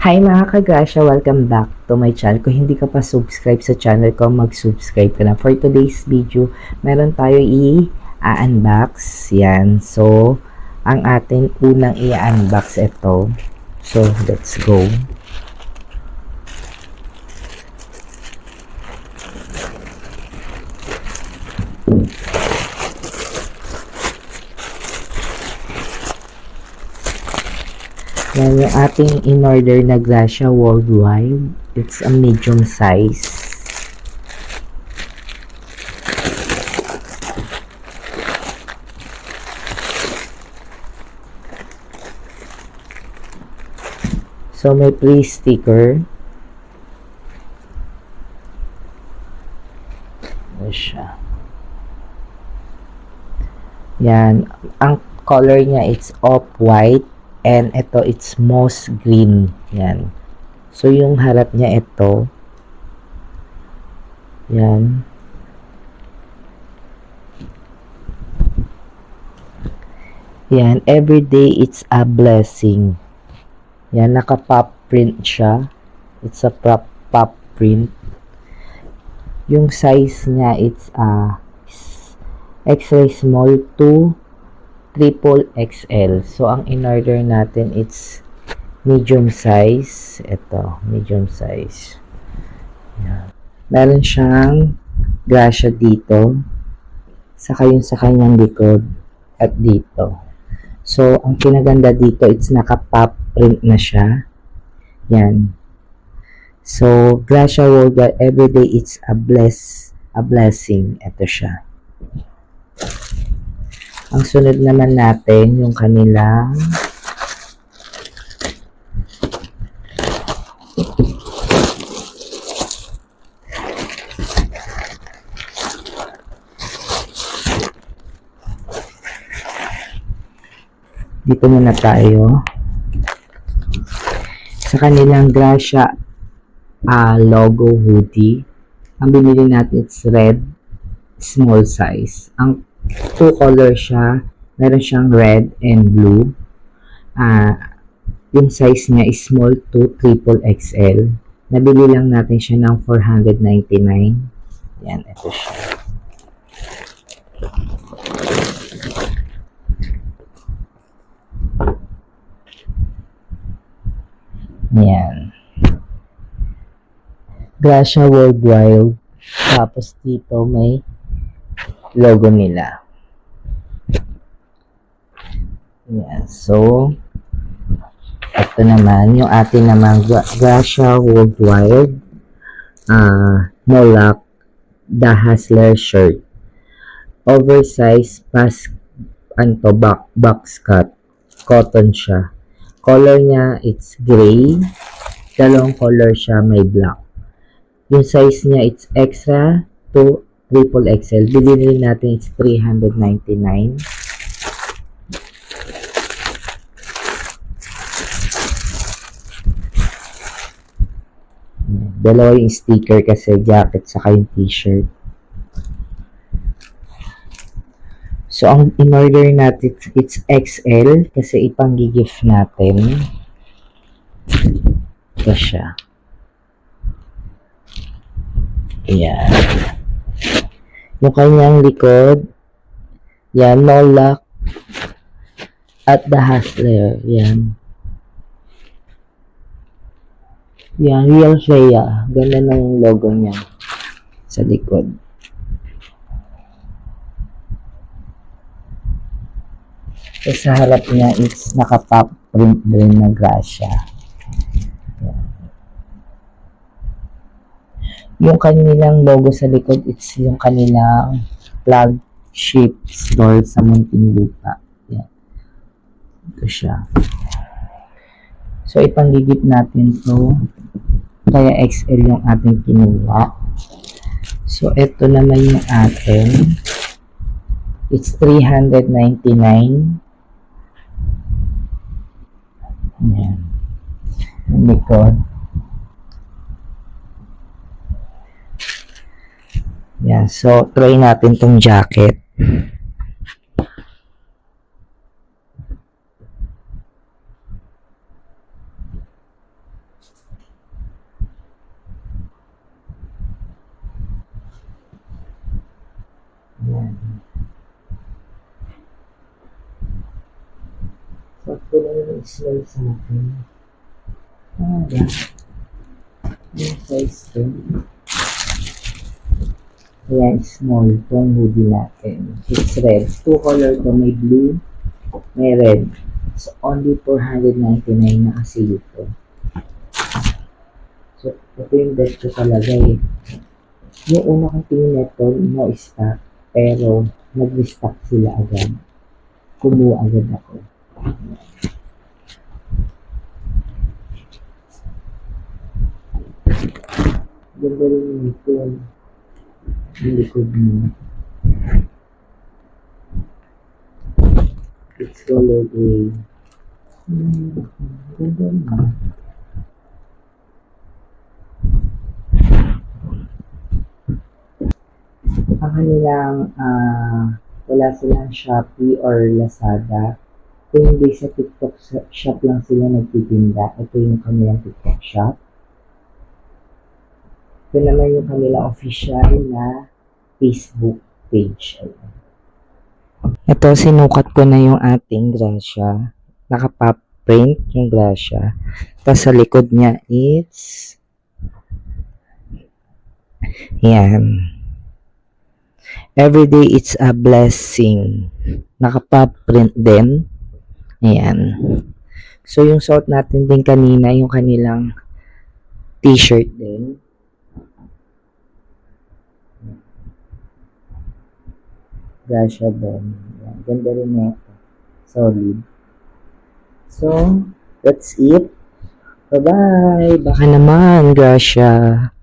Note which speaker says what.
Speaker 1: Hi mga kagrasya! Welcome back to my channel. Kung hindi ka pa subscribe sa channel ko, mag-subscribe ka na. For today's video, meron tayo i-unbox. Yan. So, ang ating unang i-unbox ito. So, let's go. Yan yung ating in-order na Gracia Worldwide. It's a medium size. So, may free sticker. Ano siya? Yan. Ang color niya, it's off-white. And ito, it's moss green. Yan. So, yung harap niya ito. Yan. Yan. Every day, it's a blessing. Yan. Naka-pop print siya. It's a pop print. Yung size niya, it's extra small to triple XL. So, ang in-order natin, it's medium size. Ito, medium size. Yan. Meron siyang Gracia dito. Saka yung sa kanyang likod. At dito. So, ang kinaganda dito, it's naka-pop print na siya. Yan. So, Gracia Worldwide, everyday it's a blessing. Ito siya. Ang sunod naman natin, yung kanilang dito muna tayo sa kanilang Gracia logo hoodie. Ang binili natin, it's red, small size. Ang two color siya. Meron siyang red and blue. Yung size niya is small to triple XL. Nabili lang natin siya ng 499. Yan, ito siya. Yan. Gracia Worldwide. Tapos dito may logo nila. Yeah, so ito naman yung ating naman Gracia Worldwide Moloch the Hustler shirt. Oversized box cut. Cotton siya. Color niya it's gray. Dalawang color siya, may black. Yung size niya it's extra to triple XL. Bilhin natin it's 399. Dalawa yung sticker kasi jacket saka yung t-shirt. So, ang in-order natin it's XL kasi ipang-gift natin. Ito siya. Ayan. Yung kanyang likod, yan, Moloch at the Hustler, yan. Yan, Real Shea. Ganda ng logo niya sa likod. So, sa harap niya, it's naka-pop print din na Gracia. Yan. Yung kanilang logo sa likod, it's yung kanilang flagship store sa Muntinlupa. Yan. Ito siya. So, ipanggigip natin to. Kaya XL yung ating kinuha. So, ito naman yung atin. It's 399. Yan. Ang likod. Yan. So, try natin tong jacket. small sa akin. Ba? Yung size ko. Ayan, small. Itong hoodie natin. It's red. Two color to. May blue, may red. It's only 499 na kasi ito. So, ito yung best ko talaga eh. Yung una kong tingin nito, no stock. Pero, nag-restock sila agad. Kumuha agad ako. Ganda rin ito. Yung likod mo. It's color gray. Ganda naman. Ang kanilang wala silang Shopee or Lazada. Kung hindi sa TikTok shop lang sila nagtitinda, ito yung kanilang TikTok shop. Ito naman yung kanilang official na Facebook page. Ayan. Ito, sinukat ko na yung ating Gracia. Nakapop print yung Gracia. Tapos sa likod niya is yan. Every day it's a blessing. Nakapop print din. Ayan. So, yung suot natin din kanina, yung kanilang t-shirt din. Gracia din. Ayan. Ganda rin ito. Solid. So, that's it. Bye-bye. Baka naman, Gracia.